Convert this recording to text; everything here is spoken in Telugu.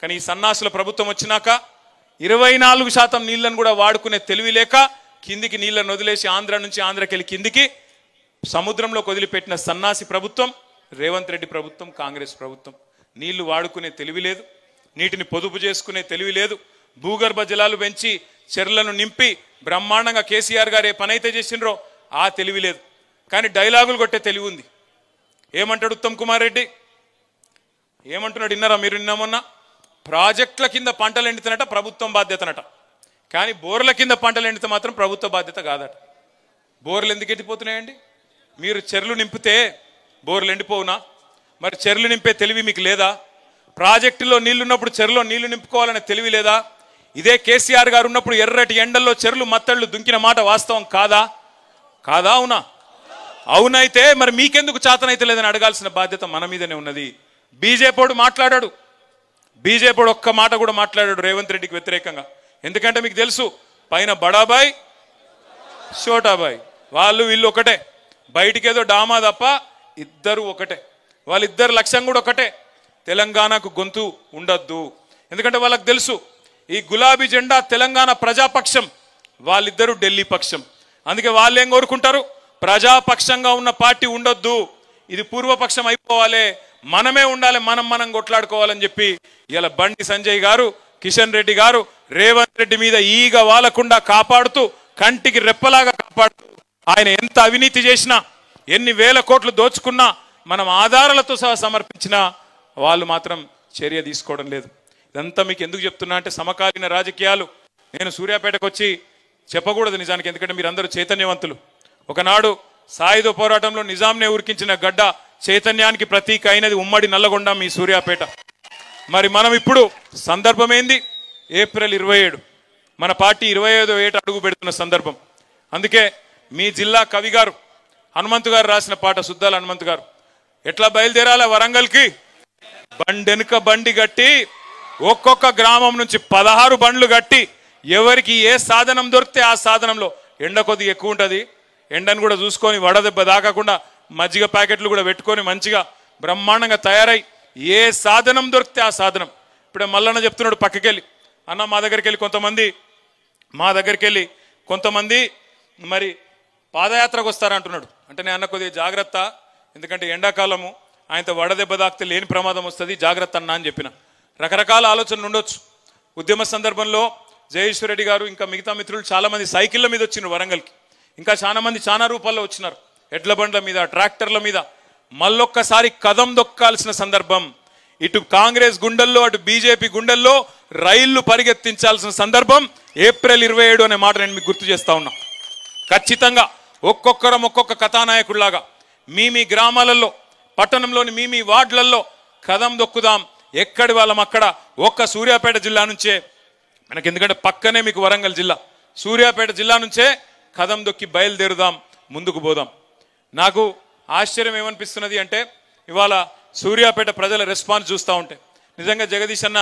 కానీ ఈ సన్నాసుల ప్రభుత్వం వచ్చినాక 24% నీళ్లను కూడా వాడుకునే తెలివి లేక కిందికి నీళ్లను వదిలేసి ఆంధ్ర నుంచి ఆంధ్రకెళ్ళి కిందికి సముద్రంలోకి వదిలిపెట్టిన సన్నాసి ప్రభుత్వం రేవంత్ రెడ్డి ప్రభుత్వం, కాంగ్రెస్ ప్రభుత్వం. నీళ్లు వాడుకునే తెలివి లేదు, నీటిని పొదుపు చేసుకునే తెలివి లేదు, భూగర్భ జలాలు పెంచి చెర్లను నింపి బ్రహ్మాండంగా కేసీఆర్ గారు ఏ పనైతే చేసిండ్రో ఆ తెలివి లేదు. కానీ డైలాగులు కొట్టే తెలివి ఉంది. ఏమంటాడు ఉత్తమ్ కుమార్ రెడ్డి? ఏమంటున్నాడు విన్నారా మీరు? నిన్నమొన్న ప్రాజెక్టుల కింద పంటలు ఎండుతున్నట ప్రభుత్వం బాధ్యతనట, కానీ బోర్ల కింద పంటలు ఎండితే మాత్రం ప్రభుత్వ బాధ్యత కాదట. బోర్లు ఎందుకు ఎండిపోతున్నాయండి? మీరు చెర్లు నింపితే బోర్లు ఎండిపోవునా? మరి చెర్లు నింపే తెలివి మీకు లేదా? ప్రాజెక్టులో నీళ్లున్నప్పుడు చెరులో నీళ్లు నింపుకోవాలనే తెలివి లేదా? ఇదే కేసీఆర్ గారు ఉన్నప్పుడు ఎర్రటి ఎండల్లో చెరులు మత్తళ్ళు దుంకిన మాట వాస్తవం కాదా? కాదా? అవునా? అవునైతే మరి మీకెందుకు చేతనైతే లేదని అడగాల్సిన బాధ్యత మన మీదనే ఉన్నది. బీజేపీడు మాట్లాడాడు, బీజేపీడు ఒక్క మాట కూడా మాట్లాడాడు రేవంత్ రెడ్డికి వ్యతిరేకంగా. ఎందుకంటే మీకు తెలుసు, పైన బడాబాయ్ షోటాబాయ్, వాళ్ళు వీళ్ళు ఒకటే, బయటికేదో డామా తప్ప ఇద్దరు ఒకటే. వాళ్ళిద్దరు లక్ష్యం కూడా ఒకటే, తెలంగాణకు గొంతు ఉండద్దు. ఎందుకంటే వాళ్ళకి తెలుసు ఈ గులాబీ జెండా తెలంగాణ ప్రజాపక్షం, వాళ్ళిద్దరూ ఢిల్లీ పక్షం. అందుకే వాళ్ళు ఏం కోరుకుంటారు? ప్రజాపక్షంగా ఉన్న పార్టీ ఉండొద్దు, ఇది పూర్వపక్షం అయిపోవాలి, మనమే ఉండాలి, మనం కొట్లాడుకోవాలని చెప్పి ఇలా బండి సంజయ్ గారు, కిషన్ రెడ్డి గారు రేవంత్ రెడ్డి మీద ఈగ వాలకుండా కాపాడుతూ, కంటికి రెప్పలాగా కాపాడుతూ, ఆయన ఎంత అవినీతి చేసినా, ఎన్ని వేల కోట్లు దోచుకున్నా, మనం ఆధారాలతో సహా సమర్పించినా వాళ్ళు మాత్రం చర్య తీసుకోవడం లేదు. ఇదంతా మీకు ఎందుకు చెప్తున్నా అంటే సమకాలీన రాజకీయాలు నేను సూర్యాపేటకు వచ్చి చెప్పకూడదు నిజానికి, ఎందుకంటే మీరందరూ చైతన్యవంతులు. ఒకనాడు సాయుధ పోరాటంలో నిజాంనే ఉరికించిన గడ్డ చైతన్యానికి ప్రతీక అయినది ఉమ్మడి నల్లగొండ మీ సూర్యాపేట. మరి మనం ఇప్పుడు సందర్భం ఏంది? ఏప్రిల్ 27 మన పార్టీ 25వ ఏట అడుగు పెడుతున్న సందర్భం. అందుకే మీ జిల్లా కవి గారు హనుమంతు గారు రాసిన పాట, సుద్దాల హనుమంతు గారు, ఎట్లా బయలుదేరాలా వరంగల్కి? బండెనుక బండి గట్టి ఒక్కొక్క గ్రామం నుంచి 16 బండ్లు గట్టి, ఎవరికి ఏ సాధనం దొరికితే ఆ సాధనంలో, ఎండ కొద్దిగా ఎక్కువ ఉంటుంది, ఎండను కూడా చూసుకొని వడదెబ్బ దాకకుండా మజ్జిగ ప్యాకెట్లు కూడా పెట్టుకొని మంచిగా బ్రహ్మాండంగా తయారై ఏ సాధనం దొరికితే ఆ సాధనం. ఇప్పుడే మల్లన్న చెప్తున్నాడు పక్కకెళ్ళి, అన్న మా దగ్గరికి వెళ్ళి కొంతమంది మరి పాదయాత్రకు వస్తారంటున్నాడు. అంటే నేను అన్న కొద్దిగా జాగ్రత్త, ఎందుకంటే ఎండాకాలము, ఆయనతో వడదెబ్బ దాకితే లేని ప్రమాదం వస్తుంది, జాగ్రత్త అన్న అని చెప్పిన. రకరకాల ఆలోచనలు ఉండొచ్చు. ఉద్యమ సందర్భంలో జయేశ్వర్ రెడ్డి గారు ఇంకా మిగతా మిత్రులు చాలామంది సైకిళ్ళ మీద వచ్చినారు వరంగల్కి, ఇంకా చాలా మంది చాలా రూపాల్లో వచ్చినారు, ఎడ్ల బండ్ల మీద, ట్రాక్టర్ల మీద. మళ్ళొక్కసారి కదం దొక్కాల్సిన సందర్భం. ఇటు కాంగ్రెస్ గుండెల్లో అటు బీజేపీ గుండెల్లో రైళ్లు పరిగెత్తించాల్సిన సందర్భం ఏప్రిల్ 27 అనే మాట నేను మీకు గుర్తు చేస్తా ఉన్నా. ఖచ్చితంగా ఒక్కొక్కరం ఒక్కొక్క కథానాయకుడిలాగా మీ గ్రామాలలో, పట్టణంలోని మీ వార్డులలో కదం దొక్కుదాం. ఎక్కడి వాళ్ళం అక్కడ. ఒక్క సూర్యాపేట జిల్లా నుంచే మనకి, ఎందుకంటే పక్కనే మీకు వరంగల్ జిల్లా, సూర్యాపేట జిల్లా నుంచే కదం దొక్కి బయలుదేరుదాం, ముందుకు పోదాం. నాకు ఆశ్చర్యం ఏమనిపిస్తున్నది అంటే ఇవాళ సూర్యాపేట ప్రజల రెస్పాన్స్ చూస్తూ ఉంటే నిజంగా జగదీష్ అన్న